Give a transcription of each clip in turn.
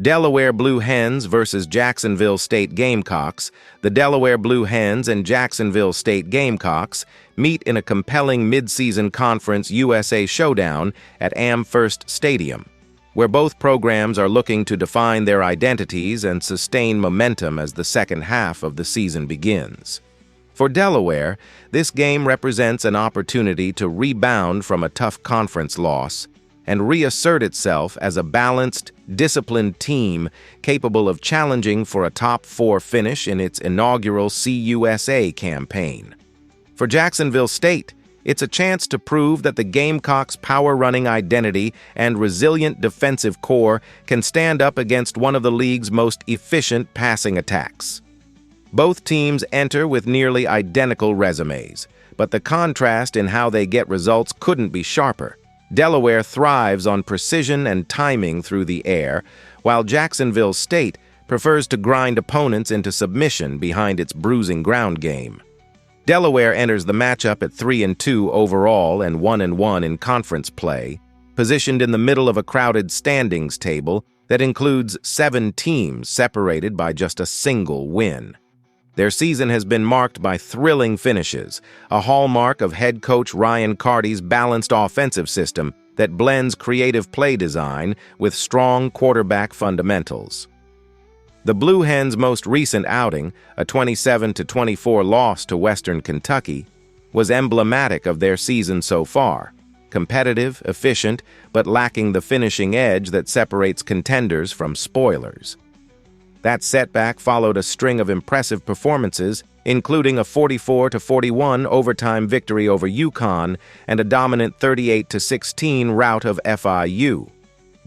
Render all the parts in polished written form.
Delaware Blue Hens versus Jacksonville State Gamecocks. The Delaware Blue Hens and Jacksonville State Gamecocks meet in a compelling mid-season Conference USA showdown at Amherst Stadium, where both programs are looking to define their identities and sustain momentum as the second half of the season begins. For Delaware, this game represents an opportunity to rebound from a tough conference loss and reassert itself as a balanced, disciplined team capable of challenging for a top-4 finish in its inaugural CUSA campaign. For Jacksonville State, it's a chance to prove that the Gamecocks' power-running identity and resilient defensive core can stand up against one of the league's most efficient passing attacks. Both teams enter with nearly identical resumes, but the contrast in how they get results couldn't be sharper. Delaware thrives on precision and timing through the air, while Jacksonville State prefers to grind opponents into submission behind its bruising ground game. Delaware enters the matchup at 3-2 overall and 1-1 in conference play, positioned in the middle of a crowded standings table that includes 7 teams separated by just a single win. Their season has been marked by thrilling finishes, a hallmark of head coach Ryan Carty's balanced offensive system that blends creative play design with strong quarterback fundamentals. The Blue Hens' most recent outing, a 27-24 loss to Western Kentucky, was emblematic of their season so far. Competitive, efficient, but lacking the finishing edge that separates contenders from spoilers. That setback followed a string of impressive performances, including a 44-41 overtime victory over UConn and a dominant 38-16 rout of FIU.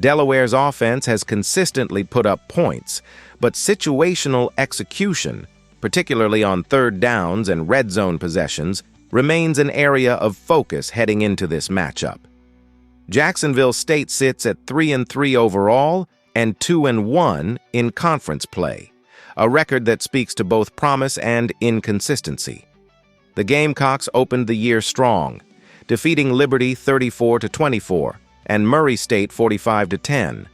Delaware's offense has consistently put up points, but situational execution, particularly on third downs and red zone possessions, remains an area of focus heading into this matchup. Jacksonville State sits at 3-3 overall and 2-1 in conference play, a record that speaks to both promise and inconsistency. The Gamecocks opened the year strong, defeating Liberty 34-24 and Murray State 45-10,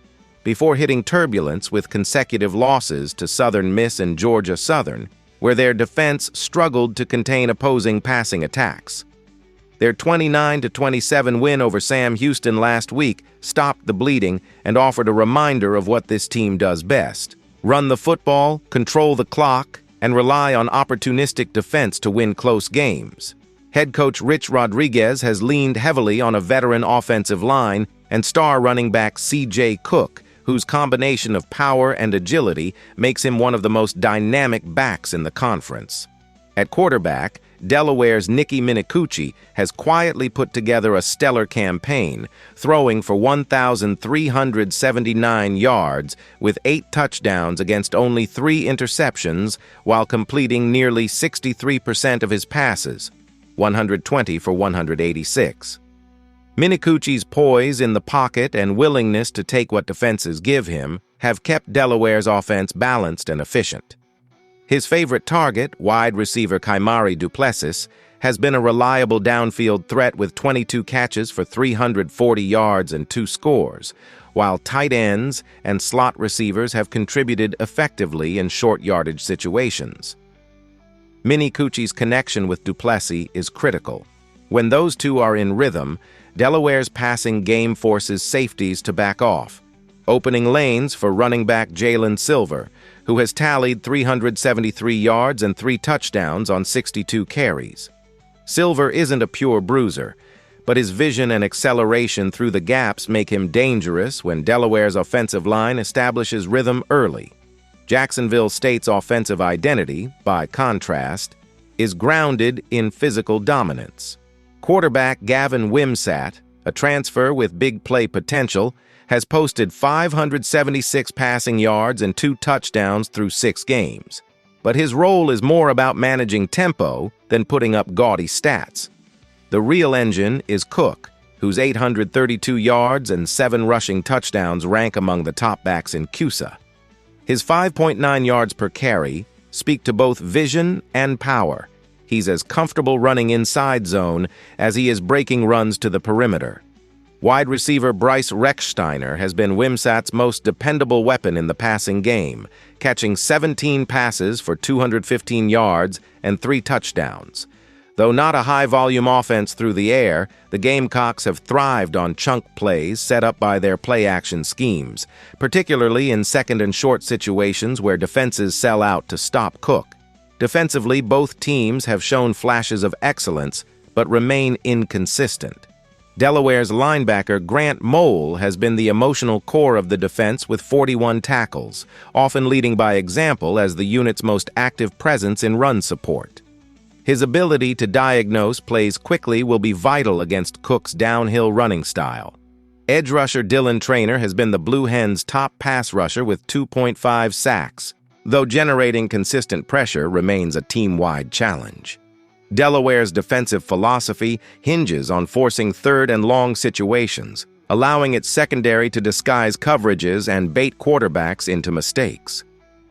before hitting turbulence with consecutive losses to Southern Miss and Georgia Southern, where their defense struggled to contain opposing passing attacks. Their 29-27 win over Sam Houston last week stopped the bleeding and offered a reminder of what this team does best: run the football, control the clock, and rely on opportunistic defense to win close games. Head coach Rich Rodriguez has leaned heavily on a veteran offensive line and star running back C.J. Cook, whose combination of power and agility makes him one of the most dynamic backs in the conference. At quarterback, Delaware's Nikki Minicucci has quietly put together a stellar campaign, throwing for 1,379 yards with 8 touchdowns against only 3 interceptions, while completing nearly 63% of his passes, 120 for 186. Minicucci's poise in the pocket and willingness to take what defenses give him have kept Delaware's offense balanced and efficient. His favorite target, wide receiver Kaimari Duplessis, has been a reliable downfield threat with 22 catches for 340 yards and 2 scores, while tight ends and slot receivers have contributed effectively in short yardage situations. Minicucci's connection with Duplessis is critical. When those two are in rhythm, Delaware's passing game forces safeties to back off, opening lanes for running back Jalen Silver, who has tallied 373 yards and 3 touchdowns on 62 carries. Silver isn't a pure bruiser, but his vision and acceleration through the gaps make him dangerous when Delaware's offensive line establishes rhythm early. Jacksonville State's offensive identity, by contrast, is grounded in physical dominance. Quarterback Gavin Wimsatt, a transfer with big play potential, has posted 576 passing yards and 2 touchdowns through 6 games. But his role is more about managing tempo than putting up gaudy stats. The real engine is Cook, whose 832 yards and 7 rushing touchdowns rank among the top backs in CUSA. His 5.9 yards per carry speak to both vision and power. He's as comfortable running inside zone as he is breaking runs to the perimeter. Wide receiver Bryce Rechsteiner has been Wimsat's most dependable weapon in the passing game, catching 17 passes for 215 yards and 3 touchdowns. Though not a high-volume offense through the air, the Gamecocks have thrived on chunk plays set up by their play-action schemes, particularly in second and short situations where defenses sell out to stop Cook. Defensively, both teams have shown flashes of excellence, but remain inconsistent. Delaware's linebacker Grant Mole has been the emotional core of the defense with 41 tackles, often leading by example as the unit's most active presence in run support. His ability to diagnose plays quickly will be vital against Cook's downhill running style. Edge rusher Dylan Traynor has been the Blue Hens' top pass rusher with 2.5 sacks, though generating consistent pressure remains a team-wide challenge. Delaware's defensive philosophy hinges on forcing third and long situations, allowing its secondary to disguise coverages and bait quarterbacks into mistakes.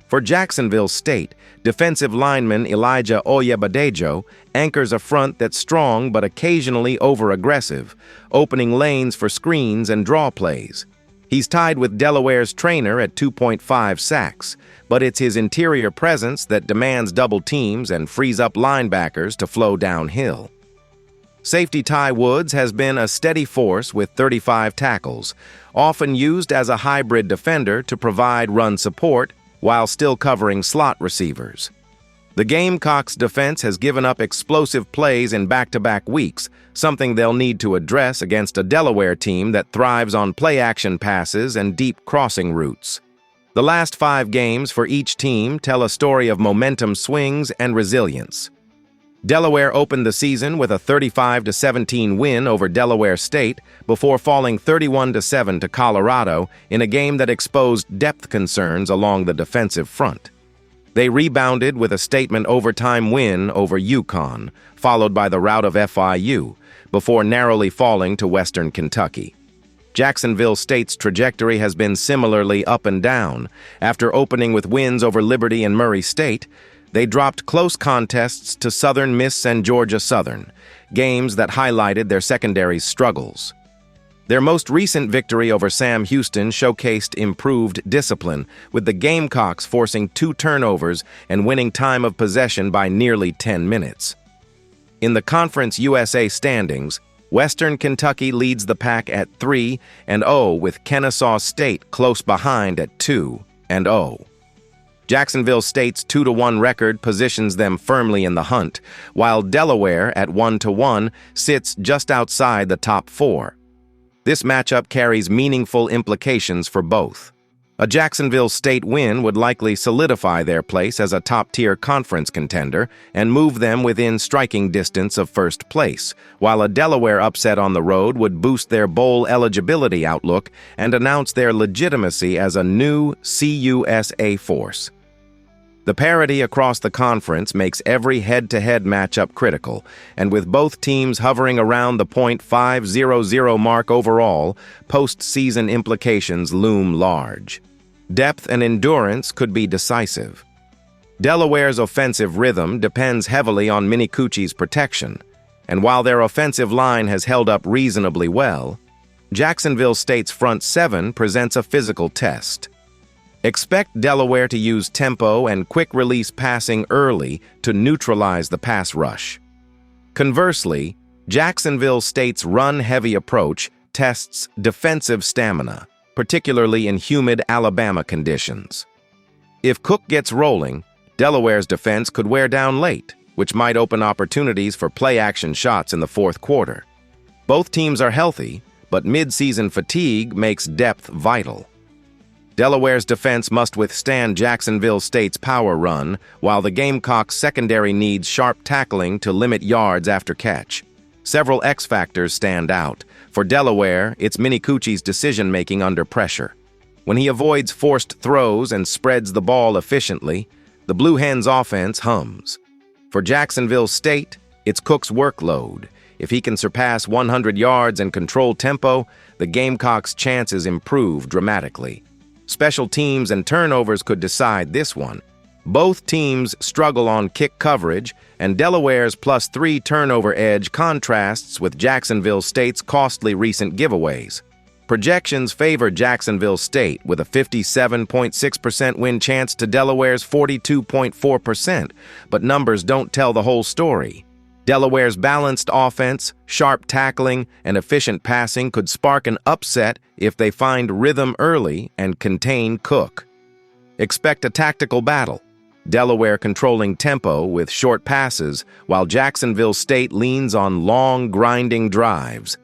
For Jacksonville State, defensive lineman Elijah Oyebadejo anchors a front that's strong but occasionally over-aggressive, opening lanes for screens and draw plays. He's tied with Delaware's Traynor at 2.5 sacks, but it's his interior presence that demands double teams and frees up linebackers to flow downhill. Safety Ty Woods has been a steady force with 35 tackles, often used as a hybrid defender to provide run support while still covering slot receivers. The Gamecocks' defense has given up explosive plays in back-to-back weeks, something they'll need to address against a Delaware team that thrives on play-action passes and deep crossing routes. The last 5 games for each team tell a story of momentum swings and resilience. Delaware opened the season with a 35-17 win over Delaware State before falling 31-7 to Colorado in a game that exposed depth concerns along the defensive front. They rebounded with a statement overtime win over UConn, followed by the rout of FIU, before narrowly falling to Western Kentucky. Jacksonville State's trajectory has been similarly up and down. After opening with wins over Liberty and Murray State, they dropped close contests to Southern Miss and Georgia Southern, games that highlighted their secondary's struggles. Their most recent victory over Sam Houston showcased improved discipline, with the Gamecocks forcing 2 turnovers and winning time of possession by nearly 10 minutes. In the Conference USA standings, Western Kentucky leads the pack at 3-0, with Kennesaw State close behind at 2-0. Jacksonville State's 2-1 record positions them firmly in the hunt, while Delaware at 1-1 sits just outside the top 4. This matchup carries meaningful implications for both. A Jacksonville State win would likely solidify their place as a top-tier conference contender and move them within striking distance of first place, while a Delaware upset on the road would boost their bowl eligibility outlook and announce their legitimacy as a new CUSA force. The parity across the conference makes every head-to-head matchup critical, and with both teams hovering around the .500 mark overall, postseason implications loom large. Depth and endurance could be decisive. Delaware's offensive rhythm depends heavily on Minicucci's protection, and while their offensive line has held up reasonably well, Jacksonville State's front 7 presents a physical test. Expect Delaware to use tempo and quick-release passing early to neutralize the pass rush. Conversely, Jacksonville State's run-heavy approach tests defensive stamina, particularly in humid Alabama conditions. If Cook gets rolling, Delaware's defense could wear down late, which might open opportunities for play-action shots in the fourth quarter. Both teams are healthy, but mid-season fatigue makes depth vital. Delaware's defense must withstand Jacksonville State's power run, while the Gamecocks' secondary needs sharp tackling to limit yards after catch. Several X factors stand out. For Delaware, it's Minicucci's decision-making under pressure. When he avoids forced throws and spreads the ball efficiently, the Blue Hens' offense hums. For Jacksonville State, it's Cook's workload. If he can surpass 100 yards and control tempo, the Gamecocks' chances improve dramatically. Special teams and turnovers could decide this one. Both teams struggle on kick coverage, and Delaware's +3 turnover edge contrasts with Jacksonville State's costly recent giveaways. Projections favor Jacksonville State with a 57.6% win chance to Delaware's 42.4%, but numbers don't tell the whole story. Delaware's balanced offense, sharp tackling, and efficient passing could spark an upset if they find rhythm early and contain Cook. Expect a tactical battle. Delaware controlling tempo with short passes, while Jacksonville State leans on long, grinding drives.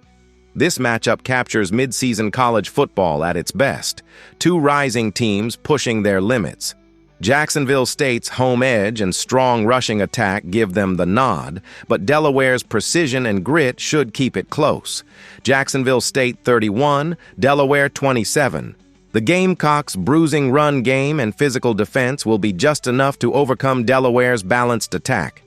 This matchup captures mid-season college football at its best, two rising teams pushing their limits. Jacksonville State's home edge and strong rushing attack give them the nod, but Delaware's precision and grit should keep it close. Jacksonville State 31, Delaware 27. The Gamecocks' bruising run game and physical defense will be just enough to overcome Delaware's balanced attack.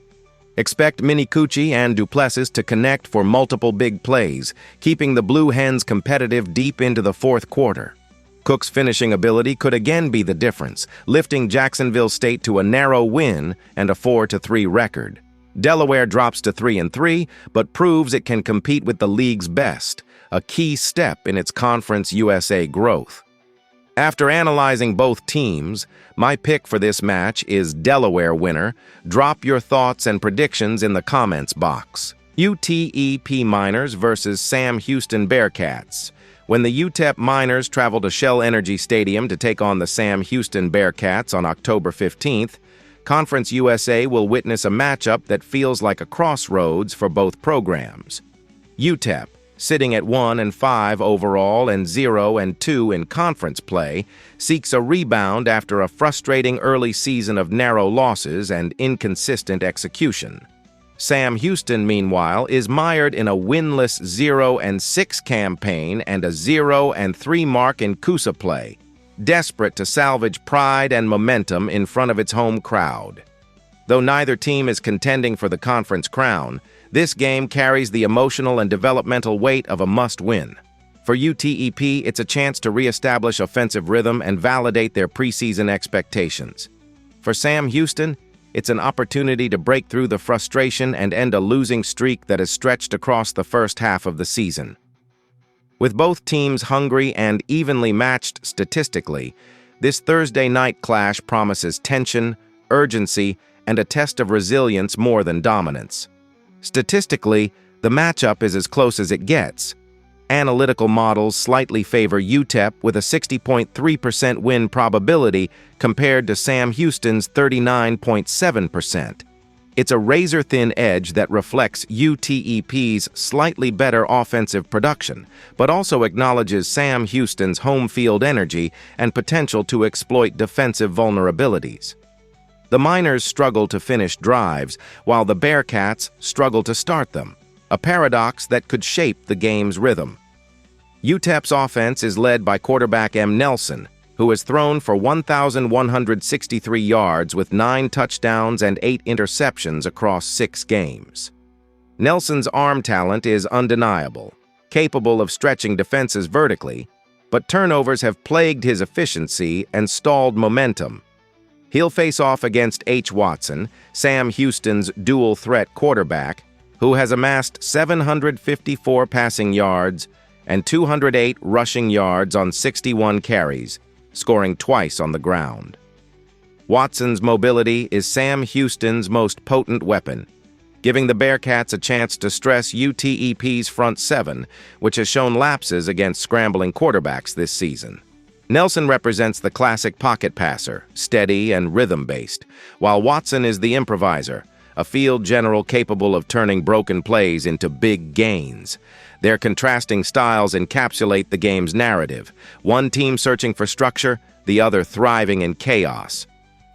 Expect Minicucci and Duplessis to connect for multiple big plays, keeping the Blue Hens competitive deep into the fourth quarter. Cook's finishing ability could again be the difference, lifting Jacksonville State to a narrow win and a 4-3 record. Delaware drops to 3-3, but proves it can compete with the league's best, a key step in its Conference USA growth. After analyzing both teams, my pick for this match is Delaware winner. Drop your thoughts and predictions in the comments box. UTEP Miners versus Sam Houston Bearcats. When the UTEP Miners travel to Shell Energy Stadium to take on the Sam Houston Bearcats on October 15th, Conference USA will witness a matchup that feels like a crossroads for both programs. UTEP, sitting at 1-5 overall and 0-2 in conference play, seeks a rebound after a frustrating early season of narrow losses and inconsistent execution. Sam Houston, meanwhile, is mired in a winless 0-6 campaign and a 0-3 mark in CUSA play, desperate to salvage pride and momentum in front of its home crowd. Though neither team is contending for the conference crown, this game carries the emotional and developmental weight of a must-win. For UTEP, it's a chance to reestablish offensive rhythm and validate their preseason expectations. For Sam Houston, it's an opportunity to break through the frustration and end a losing streak that has stretched across the first half of the season. With both teams hungry and evenly matched statistically, this Thursday night clash promises tension, urgency, and a test of resilience more than dominance. Statistically, the matchup is as close as it gets. Analytical models slightly favor UTEP with a 60.3% win probability compared to Sam Houston's 39.7%. It's a razor-thin edge that reflects UTEP's slightly better offensive production, but also acknowledges Sam Houston's home field energy and potential to exploit defensive vulnerabilities. The Miners struggle to finish drives, while the Bearcats struggle to start them, a paradox that could shape the game's rhythm. UTEP's offense is led by quarterback M. Nelson, who has thrown for 1,163 yards with 9 touchdowns and 8 interceptions across 6 games. Nelson's arm talent is undeniable, capable of stretching defenses vertically, but turnovers have plagued his efficiency and stalled momentum. He'll face off against H. Watson, Sam Houston's dual-threat quarterback, who has amassed 754 passing yards and 208 rushing yards on 61 carries, scoring twice on the ground. Watson's mobility is Sam Houston's most potent weapon, giving the Bearcats a chance to stress UTEP's front seven, which has shown lapses against scrambling quarterbacks this season. Nelson represents the classic pocket passer, steady and rhythm-based, while Watson is the improviser, a field general capable of turning broken plays into big gains. Their contrasting styles encapsulate the game's narrative, one team searching for structure, the other thriving in chaos.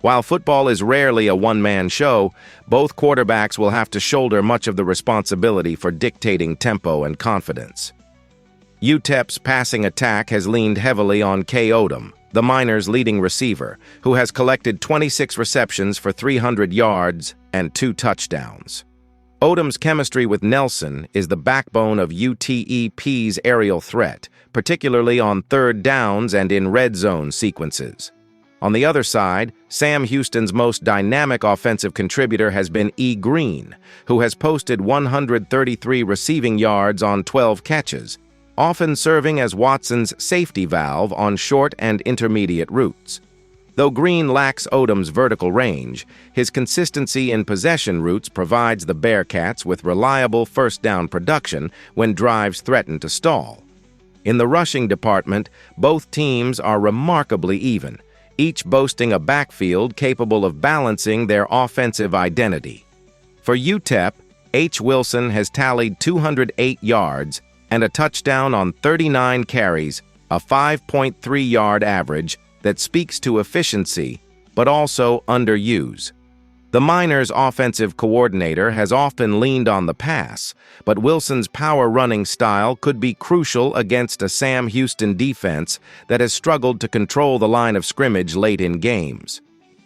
While football is rarely a one-man show, both quarterbacks will have to shoulder much of the responsibility for dictating tempo and confidence. UTEP's passing attack has leaned heavily on K. Odom, the Miners' leading receiver, who has collected 26 receptions for 300 yards and 2 touchdowns. Odom's chemistry with Nelson is the backbone of UTEP's aerial threat, particularly on third downs and in red zone sequences. On the other side, Sam Houston's most dynamic offensive contributor has been E. Green, who has posted 133 receiving yards on 12 catches, often serving as Watson's safety valve on short and intermediate routes. Though Green lacks Odom's vertical range, his consistency in possession routes provides the Bearcats with reliable first-down production when drives threaten to stall. In the rushing department, both teams are remarkably even, each boasting a backfield capable of balancing their offensive identity. For UTEP, H. Wilson has tallied 208 yards and a touchdown on 39 carries, a 5.3-yard average that speaks to efficiency, but also underuse. The Miners' offensive coordinator has often leaned on the pass, but Wilson's power-running style could be crucial against a Sam Houston defense that has struggled to control the line of scrimmage late in games.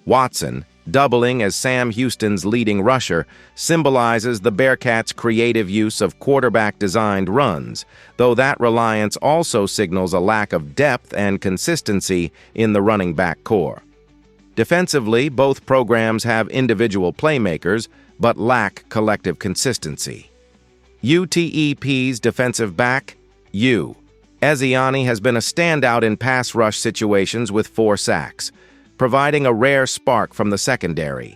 Watson, doubling as Sam Houston's leading rusher, symbolizes the Bearcats' creative use of quarterback-designed runs, though that reliance also signals a lack of depth and consistency in the running back core. Defensively, both programs have individual playmakers, but lack collective consistency. UTEP's defensive back, U. Ezeani, has been a standout in pass rush situations with 4 sacks, providing a rare spark from the secondary.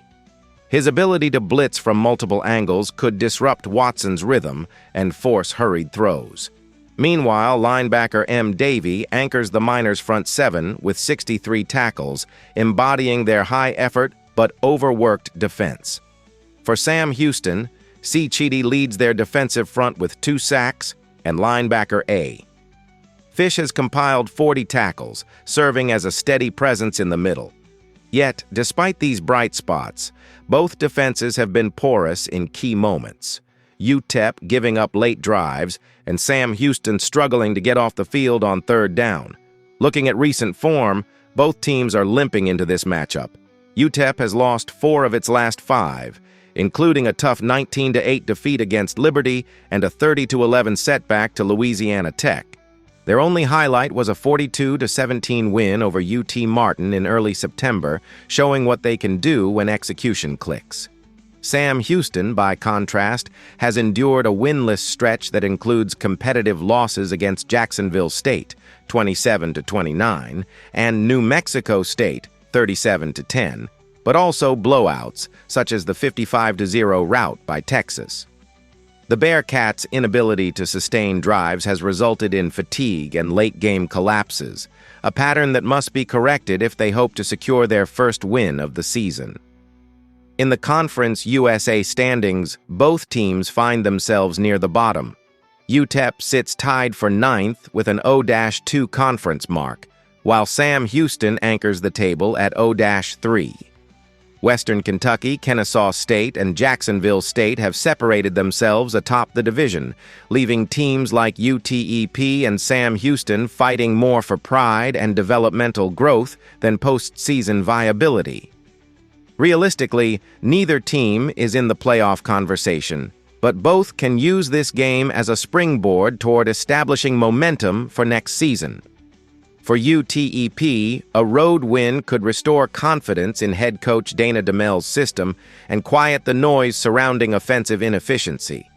His ability to blitz from multiple angles could disrupt Watson's rhythm and force hurried throws. Meanwhile, linebacker M. Davey anchors the Miners' front 7 with 63 tackles, embodying their high-effort but overworked defense. For Sam Houston, C. Chidi leads their defensive front with 2 sacks and linebacker A. Fish has compiled 40 tackles, serving as a steady presence in the middle. Yet, despite these bright spots, both defenses have been porous in key moments. UTEP giving up late drives, and Sam Houston struggling to get off the field on 3rd down. Looking at recent form, both teams are limping into this matchup. UTEP has lost 4 of its last 5, including a tough 19-8 defeat against Liberty and a 30-11 setback to Louisiana Tech. Their only highlight was a 42-17 win over UT Martin in early September, showing what they can do when execution clicks. Sam Houston, by contrast, has endured a winless stretch that includes competitive losses against Jacksonville State, 27-29, and New Mexico State, 37-10, but also blowouts, such as the 55-0 rout by Texas. The Bearcats' inability to sustain drives has resulted in fatigue and late-game collapses, a pattern that must be corrected if they hope to secure their first win of the season. In the Conference USA standings, both teams find themselves near the bottom. UTEP sits tied for 9th with an O-2 conference mark, while Sam Houston anchors the table at O-3. Western Kentucky, Kennesaw State, and Jacksonville State have separated themselves atop the division, leaving teams like UTEP and Sam Houston fighting more for pride and developmental growth than postseason viability. Realistically, neither team is in the playoff conversation, but both can use this game as a springboard toward establishing momentum for next season. For UTEP, a road win could restore confidence in head coach Dana DeMel's system and quiet the noise surrounding offensive inefficiency.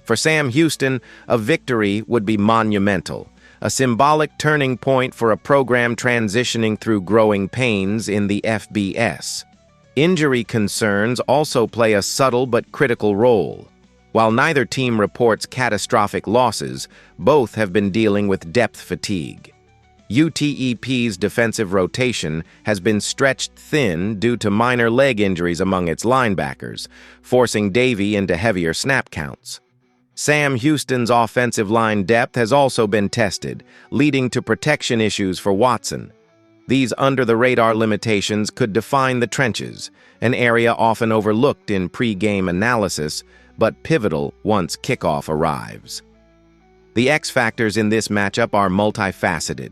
For Sam Houston, a victory would be monumental, a symbolic turning point for a program transitioning through growing pains in the FBS. Injury concerns also play a subtle but critical role. While neither team reports catastrophic losses, both have been dealing with depth fatigue. UTEP's defensive rotation has been stretched thin due to minor leg injuries among its linebackers, forcing Davey into heavier snap counts. Sam Houston's offensive line depth has also been tested, leading to protection issues for Watson. These under-the-radar limitations could define the trenches, an area often overlooked in pre-game analysis, but pivotal once kickoff arrives. The X factors in this matchup are multifaceted.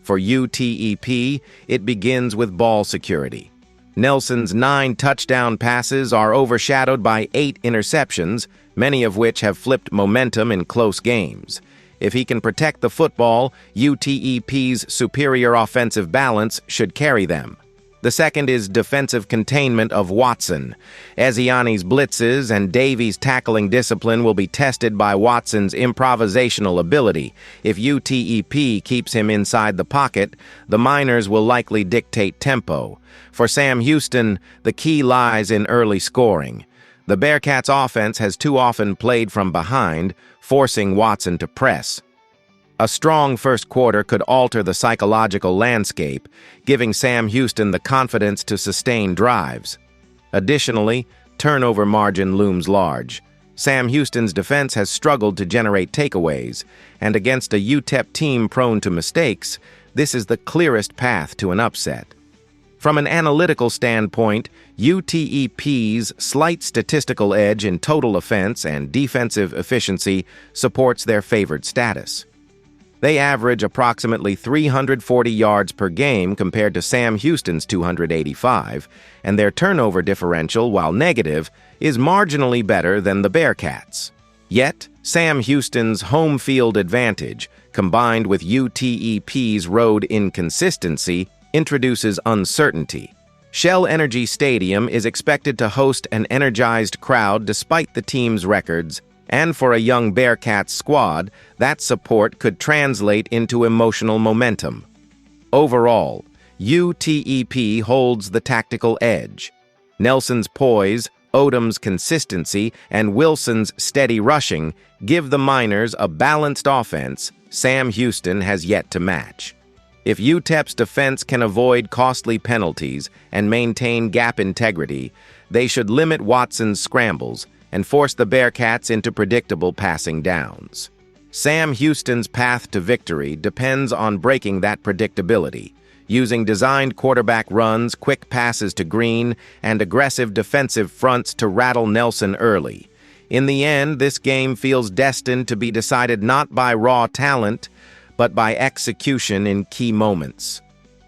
For UTEP, it begins with ball security. Nelson's 9 touchdown passes are overshadowed by 8 interceptions, many of which have flipped momentum in close games. If he can protect the football, UTEP's superior offensive balance should carry them. The second is defensive containment of Watson. Eziani's blitzes and Davies' tackling discipline will be tested by Watson's improvisational ability. If UTEP keeps him inside the pocket, the Miners will likely dictate tempo. For Sam Houston, the key lies in early scoring. The Bearcats' offense has too often played from behind, forcing Watson to press. A strong first quarter could alter the psychological landscape, giving Sam Houston the confidence to sustain drives. Additionally, turnover margin looms large. Sam Houston's defense has struggled to generate takeaways, and against a UTEP team prone to mistakes, this is the clearest path to an upset. From an analytical standpoint, UTEP's slight statistical edge in total offense and defensive efficiency supports their favored status. They average approximately 340 yards per game compared to Sam Houston's 285, and their turnover differential, while negative, is marginally better than the Bearcats. Yet, Sam Houston's home field advantage, combined with UTEP's road inconsistency, introduces uncertainty. Shell Energy Stadium is expected to host an energized crowd despite the team's records, and for a young Bearcats squad, that support could translate into emotional momentum. Overall, UTEP holds the tactical edge. Nelson's poise, Odom's consistency, and Wilson's steady rushing give the Miners a balanced offense Sam Houston has yet to match. If UTEP's defense can avoid costly penalties and maintain gap integrity, they should limit Watson's scrambles and force the Bearcats into predictable passing downs. Sam Houston's path to victory depends on breaking that predictability, using designed quarterback runs, quick passes to Green, and aggressive defensive fronts to rattle Nelson early. In the end, this game feels destined to be decided not by raw talent, but by execution in key moments.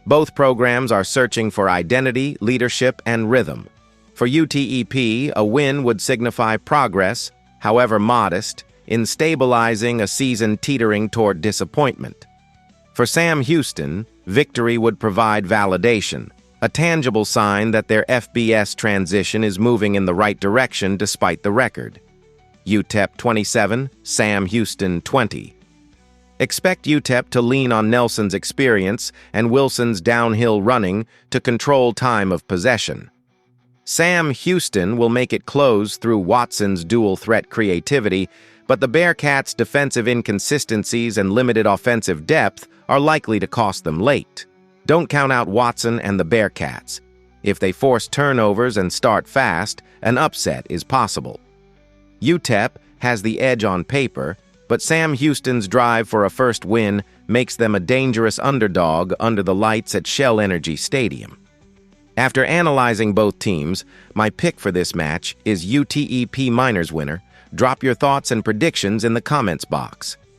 Both programs are searching for identity, leadership, and rhythm. For UTEP, a win would signify progress, however modest, in stabilizing a season teetering toward disappointment. For Sam Houston, victory would provide validation, a tangible sign that their FBS transition is moving in the right direction despite the record. UTEP 27, Sam Houston 20. Expect UTEP to lean on Nelson's experience and Wilson's downhill running to control time of possession. Sam Houston will make it close through Watson's dual-threat creativity, but the Bearcats' defensive inconsistencies and limited offensive depth are likely to cost them late. Don't count out Watson and the Bearcats. If they force turnovers and start fast, an upset is possible. UTEP has the edge on paper, but Sam Houston's drive for a first win makes them a dangerous underdog under the lights at Shell Energy Stadium. After analyzing both teams, my pick for this match is UTEP Miners winner. Drop your thoughts and predictions in the comments box.